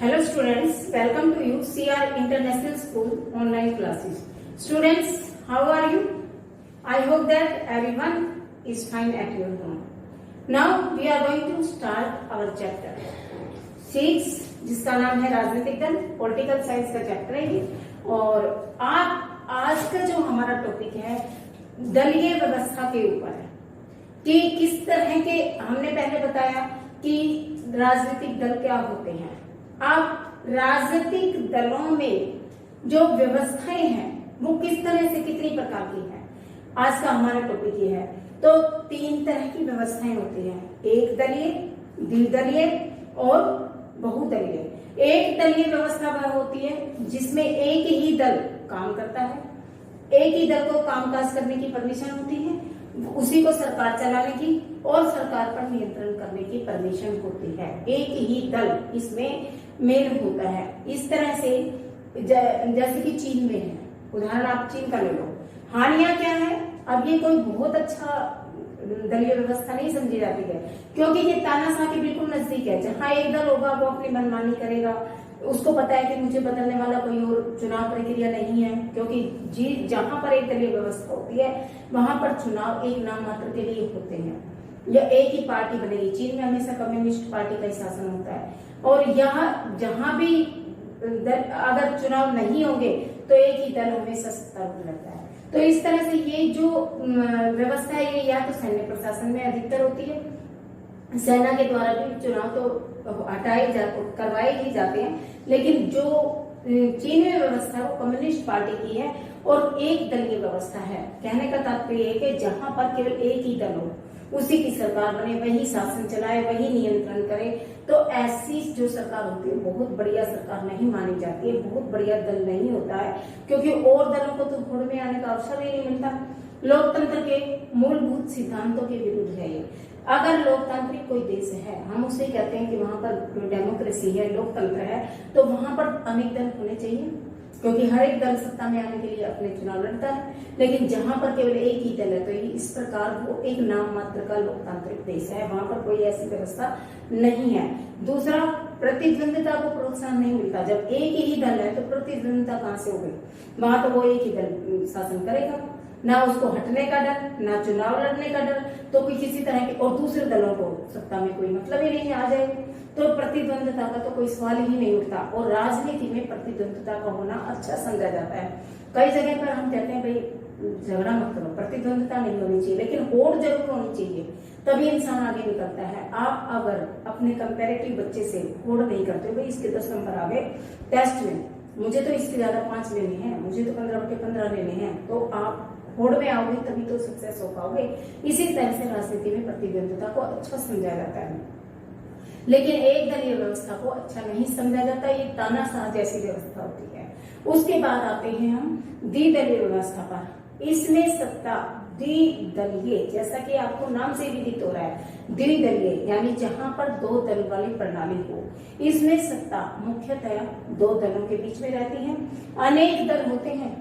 Hello students, welcome to you CR International School online classes. Students, how are you? I hope that everyone is fine at your home. Now we are going to start our chapter 6 जिसका नाम है राजनीतिक दल, political science का chapter है ये। और आज का जो हमारा टॉपिक है दलीय व्यवस्था के ऊपर है कि किस तरह के, हमने पहले बताया कि राजनीतिक दल क्या होते हैं। अब राजनीतिक दलों में जो व्यवस्थाएं हैं वो किस तरह से कितनी प्रकार की है, आज का हमारा टॉपिक ये है। तो 3 तरह की व्यवस्थाएं होती हैं, एक दलीय, द्विदलीय और बहुदलीय। एक दलीय व्यवस्था वह होती है जिसमें एक ही दल काम करता है, एक ही दल को कामकाज करने की परमिशन होती है, उसी को सरकार चलाने की और सरकार पर नियंत्रण करने की परमिशन होती है। एक ही दल इसमें मेल होता है। इस तरह से जैसे कि चीन में है, उदाहरण आप चीन का ले लो। हानियां क्या है? अब ये कोई बहुत अच्छा दलीय व्यवस्था नहीं समझी जाती है, क्योंकि ये तानाशाह के बिल्कुल नजदीक है। जहां एक दल होगा वो अपनी मनमानी करेगा, उसको पता है कि मुझे बदलने वाला कोई और चुनाव प्रक्रिया नहीं है, क्योंकि जहां पर एक दलीय व्यवस्था होती है वहां पर चुनाव एक नाम मात्र के लिए होते हैं, या एक ही पार्टी बनेगी। चीन में हमेशा कम्युनिस्ट पार्टी का ही शासन होता है, और यहाँ जहां भी अगर चुनाव नहीं होंगे तो एक ही दल हमेशा सत्तारूढ़ रहता है। तो इस तरह से ये जो व्यवस्था है ये या तो सैन्य प्रशासन में अधिकतर होती है, सेना के द्वारा भी चुनाव तो करवाए ही जाते हैं, लेकिन जो चीन में व्यवस्था है वो कम्युनिस्ट पार्टी की है और एक दलीय व्यवस्था है। कहने का तात्पर्य है कि जहां पर केवल एक ही दल हो, उसी की सरकार बने, वही शासन चलाए, वही नियंत्रण करे। तो ऐसी जो सरकार होती है बहुत बढ़िया सरकार नहीं मानी जाती है, बहुत बढ़िया दल नहीं होता है, क्योंकि और दलों को तो घोड़ में आने का अवसर ही नहीं मिलता। लोकतंत्र के मूलभूत सिद्धांतों के विरुद्ध है ये। अगर लोकतांत्रिक कोई देश है, हम उसे कहते हैं कि वहां पर डेमोक्रेसी है, लोकतंत्र है, तो वहां पर अनेक दल होने चाहिए, क्योंकि हर एक दल सत्ता में आने के लिए अपने चुनाव लड़ता है। लेकिन जहां पर केवल एक ही दल है तो इस प्रकार वो एक नाम मात्र का लोकतांत्रिक देश है, वहां पर कोई ऐसी व्यवस्था नहीं है। दूसरा, प्रतिद्वंदिता को प्रोत्साहन नहीं मिलता। जब एक ही दल है तो प्रतिद्वंदिता कहां से हो गई? वहां तो वो एक ही दल शासन करेगा, ना उसको हटने का डर, ना चुनाव लड़ने का डर, तो कोई किसी तरह के और दूसरे दलों को सत्ता में कोई मतलब ही नहीं आ जाएगा, तो प्रतिद्वंदिता का तो कोई सवाल ही नहीं उठता। और राजनीति में प्रतिद्वंदिता का होना अच्छा समझा जाता है। कई जगह पर हम कहते हैं भाई झगड़ा मत करो, प्रतिद्वंदिता नहीं होनी चाहिए, लेकिन होड़ जरूर होनी चाहिए, तभी इंसान आगे निकलता है। आप अगर अपने कंपैरेटिव बच्चे से होड़ नहीं करते हो, भाई इसके 10 नंबर आ गए टेस्ट में, मुझे तो इसके ज्यादा 5 लेने हैं, मुझे तो 15/15 लेने हैं, तो आप होड़ में आओगे तभी तो सक्सेस हो पाओगे। इसी तरह से राजनीति में प्रतिद्वंदिता को अच्छा समझा जाता है, लेकिन एक दलीय व्यवस्था को अच्छा नहीं समझा जाता। ये तानाशाह जैसी व्यवस्था होती है। उसके बाद आते हैं हम द्विदलीय व्यवस्था पर। इसमें सत्ता द्विदलीय, जैसा कि आपको नाम से विदित हो रहा है, द्विदलीय यानी जहां पर 2 दल वाली प्रणाली हो। इसमें सत्ता मुख्यतः 2 दलों के बीच में रहती है। अनेक दल होते हैं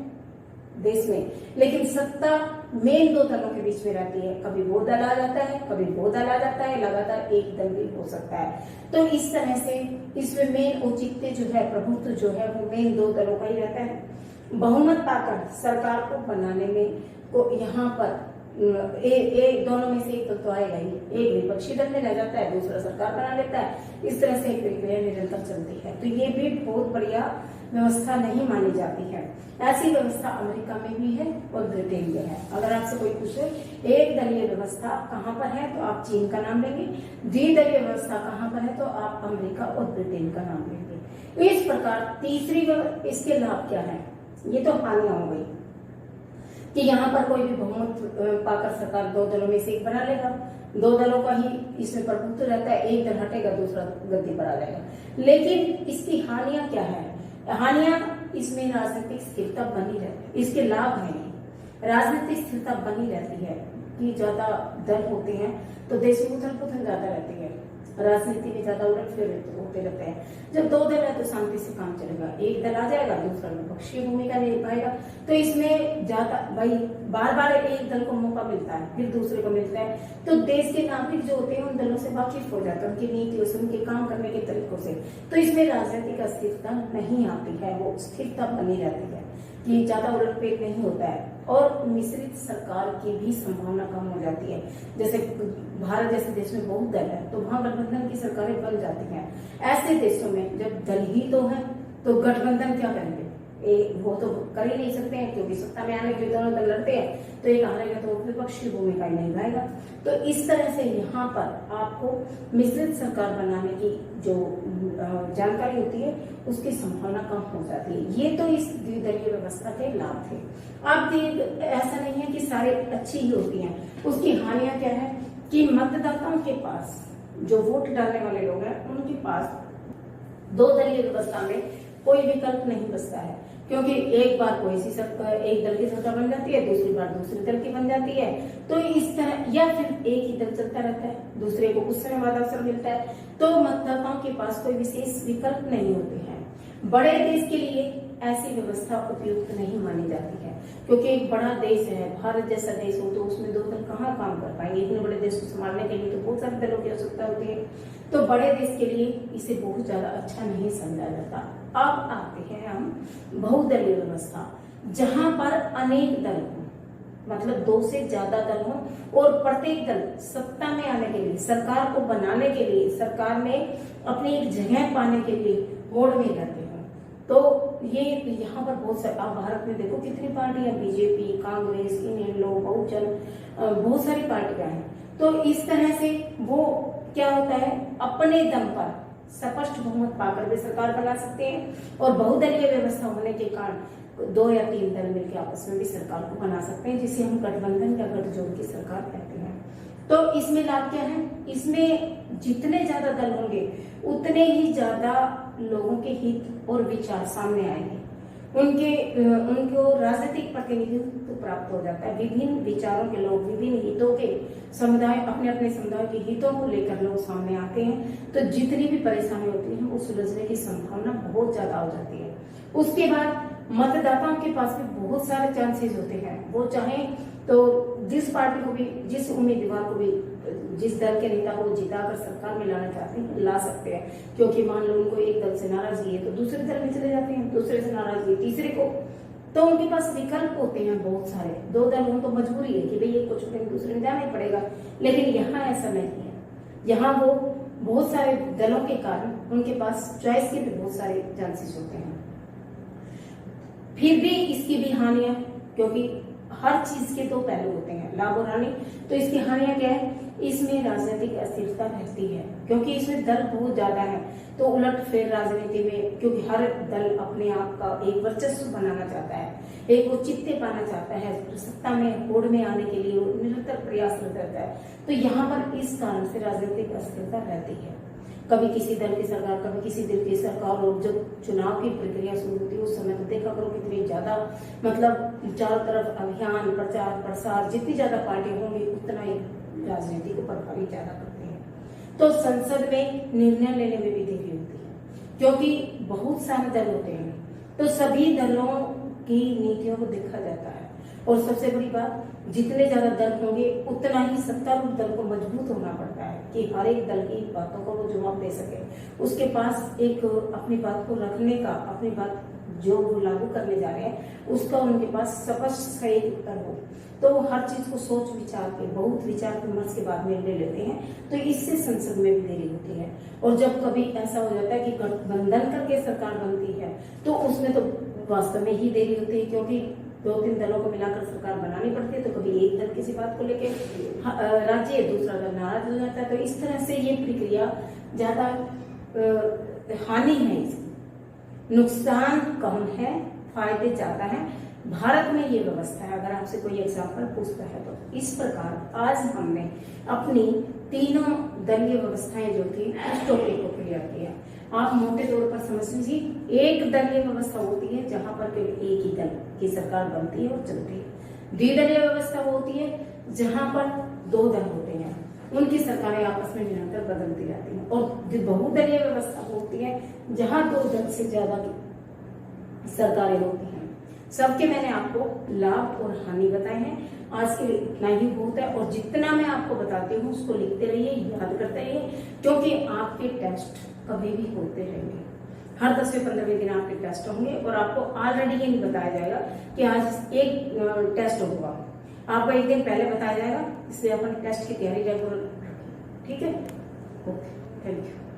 देश में, लेकिन सत्ता मेन 2 दलों के बीच में रहती है। कभी वो दल आ जाता है, कभी वो दल आ जाता है, लगातार एक दल भी हो सकता है। तो इस तरह से इसमें मेन औचित्य जो है, प्रभुत्व जो है, वो मेन 2 दलों का ही रहता है। बहुमत पाकर सरकार को बनाने में को यहाँ पर दोनों में से एक दल तो आएगा ही, एक विपक्षी दल में रह जाता है, दूसरा सरकार बना लेता है। इस तरह से एक प्रक्रिया निरंतर चलती है। तो ये भी बहुत बढ़िया व्यवस्था नहीं मानी जाती है। ऐसी व्यवस्था अमेरिका में भी है और ब्रिटेन में है। अगर आपसे कोई पूछे एक दलीय व्यवस्था कहाँ पर है तो आप चीन का नाम लेंगे, द्विदलीय व्यवस्था कहाँ पर है तो आप अमेरिका और ब्रिटेन का नाम लेंगे। इस प्रकार तीसरी इसके लाभ क्या है? ये तो हानियां हो गई कि यहाँ पर कोई भी बहुमत पाकर सरकार 2 दलों में से एक बना लेगा, 2 दलों का ही इसमें प्रभुत्व रहता है, एक दल हटेगा दूसरा गद्दी पर आ जाएगा। लेकिन इसकी हानियां क्या है? हानियां, इसमें राजनीतिक स्थिरता बनी रहती है। इसके लाभ है राजनीतिक स्थिरता बनी रहती है कि ज्यादा दल होते हैं तो देश में उथल पुथल ज्यादा रहती है, राजनीति में ज्यादा उलटफेर होते रहते हैं। जब 2 दल है तो शांति से काम चलेगा, एक दल आ जाएगा दूसरा विपक्षी भूमिका निभाएगा। तो इसमें ज्यादा भाई बार बार एक दल को मौका मिलता है, फिर दूसरे को मिलता है, तो देश के नागरिक जो होते हैं उन दलों से वाकिफ हो जाते हैं, उनकी नीतियों से, उनके काम करने के तरीकों से। तो इसमें राजनीतिक अस्थिरता नहीं आती है, वो स्थिरता बनी रहती है कि ज्यादा उलटफेर नहीं होता है, और मिश्रित सरकार की भी संभावना कम हो जाती है। जैसे भारत जैसे देश में बहुत दल है, तो वहां गठबंधन की सरकारें बन जाती हैं। ऐसे देशों में जब दल ही दो है तो गठबंधन क्या करेंगे, वो तो कर ही नहीं सकते हैं, क्योंकि सत्ता में आने के लिए दोनों दल लड़ते हैं, तो एक हारेगा तो विपक्ष की भूमिका ही नहीं निभाएगा। तो इस तरह से यहाँ पर आपको मिश्रित सरकार बनाने की जो जानकारी होती है उसकी संभावना कम हो जाती है। ये तो इस द्विदलीय व्यवस्था के लाभ थे। अब ऐसा नहीं है कि सारे अच्छी ही होती हैं, उसकी हानियां क्या है कि मतदाताओं के पास, जो वोट डालने वाले लोग हैं, उनके पास दो दलीय व्यवस्था में कोई विकल्प नहीं बचता है, क्योंकि एक बार कोई सी एक दल की सरकार बन जाती है, दूसरी बार दूसरे दल की बन जाती है। तो इस तरह, या फिर एक ही दल चलता रहता है, दूसरे को कुछ समय बाद अवसर मिलता है, तो मतदाताओं के पास कोई विशेष विकल्प नहीं होते हैं। बड़े देश के लिए ऐसी व्यवस्था उपयुक्त नहीं मानी जाती है, क्योंकि एक बड़ा देश है, भारत जैसा देश हो, तो उसमें दो दल कहाँ काम कर पाएंगे। इतने बड़े देश को संभालने के लिए तो बहुत सारे दलों की आवश्यकता होती है, तो बड़े देश के लिए इसे बहुत ज्यादा अच्छा नहीं समझा जाता। अब आते हैं हम बहुदलीय व्यवस्था, जहां पर अनेक दल हो, मतलब दो से ज्यादा दल हो, और प्रत्येक दल सत्ता में आने के लिए, सरकार को बनाने के लिए, सरकार में अपनी एक जगह पाने के लिए होड़ में रहते हो। तो ये यहाँ पर बहुत सारे, आप भारत में देखो कितनी पार्टियां, बीजेपी, कांग्रेस, इनेलो, बहुजन, बहुत सारी पार्टियां हैं। तो इस तरह से वो क्या होता है, अपने दम पर स्पष्ट बहुमत पाकर वे सरकार बना सकते हैं, और बहुदलीय व्यवस्था होने के कारण दो या तीन दल मिलकर आपस में भी सरकार को बना सकते हैं, जिसे हम गठबंधन या गठजोड़ की सरकार कहते हैं। तो इसमें लाभ क्या है, इसमें जितने ज्यादा दल होंगे उतने ही ज्यादा लोगों के हित और विचार सामने आएंगे, उनको राजनीतिक प्रतिनिधित्व प्राप्त हो जाता है। विभिन्न विचारों के लोग, विभिन्न हितों के समुदाय, अपने अपने समुदाय के हितों को लेकर लोग सामने आते हैं, तो जितनी भी परेशानी होती है वो सुलझने की संभावना बहुत ज्यादा हो जाती है। उसके बाद मतदाताओं के पास भी बहुत सारे चांसेस होते हैं, वो चाहे तो जिस पार्टी को भी, जिस उम्मीदवार को भी, जिस दल के नेता को जिताकर सरकार में लाना चाहते हैं, ला सकते हैं, क्योंकि मान लो उनको एक दल से नाराजगी है तो दूसरे दल में चले जाते हैं, दूसरे से नाराजगी तीसरे को, तो उनके पास विकल्प होते हैं बहुत सारे। दो दल हो तो मजबूरी है कि भाई एक को छोड़कर दूसरे में जाना ही पड़ेगा, लेकिन यहाँ ऐसा नहीं है। यहाँ वो बहुत सारे दलों के कारण उनके पास चॉइस के भी बहुत सारे चांसेस होते हैं। फिर भी इसकी भी हानियां, क्योंकि हर चीज के दो पहलू होते हैं, लाभ और हानि। तो इसकी हानियां क्या है, इसमें राजनीतिक अस्थिरता रहती है, क्योंकि इसमें दल बहुत ज्यादा है, तो उलटफेर राजनीति में, क्योंकि हर दल अपने आप का एक वर्चस्व बनाना चाहता है, एक औचित्य पाना चाहता है, सत्ता में होड़ में आने के लिए वो निरंतर प्रयासरत रहता है। तो यहाँ पर इस कारण से राजनीतिक अस्थिरता रहती है। कभी किसी दल की सरकार, कभी किसी दल की सरकार, और जब चुनाव की प्रक्रिया शुरू होती है उस समय तो देखा करो कितनी ज्यादा, मतलब चारों तरफ अभियान, प्रचार प्रसार, जितनी ज्यादा पार्टी होंगी उतना ही राजनीति को प्रभावित ज्यादा करते हैं। तो संसद में निर्णय लेने में भी देरी होती है, क्योंकि बहुत सारे दल होते हैं, तो सभी दलों की नीतियों को देखा जाता है। और सबसे बड़ी बात, जितने ज्यादा दल होंगे उतना ही सत्तारूढ़ दल को मजबूत होना पड़ता है कि हर एक दल की बातों को वो जवाब दे सके, उसके पास एक अपनी बात को रखने का, अपनी बात जो वो लागू करने जा रहे हैं उसका उनके पास स्पष्ट सही उत्तर हो। तो हर चीज को सोच विचार के, बहुत विचार विमर्श के बाद निर्णय लेते हैं, तो इससे संसद में भी देरी होती है। और जब कभी ऐसा हो जाता है कि गठबंधन करके सरकार बनती है तो उसमें तो वास्तव में ही देरी होती है, क्योंकि दो तीन दलों को मिलाकर सरकार बनानी पड़ती है। तो कभी एक दल किसी बात को लेके राज्य है, दूसरा दल नाराज हो जाता है। तो इस तरह से ये प्रक्रिया ज्यादा हानि है, इसकी नुकसान कम है, फायदे ज्यादा है। भारत में ये व्यवस्था है। अगर आपसे कोई एग्जाम्पल पूछता है तो इस प्रकार आज हमने अपनी तीनों दलीय व्यवस्थाएं जो थी उस टॉपिक को क्लियर किया। आप मोटे तौर पर समझ लीजिए, एक दलीय व्यवस्था होती है जहां पर केवल एक ही दल की सरकार बनती है और चलती है। द्विदलीय व्यवस्था वो होती है जहां पर दो दल होते हैं, उनकी सरकारें आपस में निरंतर बदलती रहती हैं। और बहुदलीय व्यवस्था होती है जहां दो दल से ज्यादा सरकारें होती हैं। सबके मैंने आपको लाभ और हानि बताए हैं। आज के लिए इतना ही बहुत है, और जितना मैं आपको बताती हूँ उसको लिखते रहिए, याद करते रहिए, क्योंकि आपके टेस्ट कभी भी होते रहेंगे। हर 10वें 15वें दिन आपके टेस्ट होंगे, और आपको ऑलरेडी ये नहीं बताया जाएगा कि आज एक टेस्ट होगा, आपको एक दिन पहले बताया जाएगा। इसलिए अपन टेस्ट की तैयारी रेगुलर रखें, ठीक है। Okay, thank you.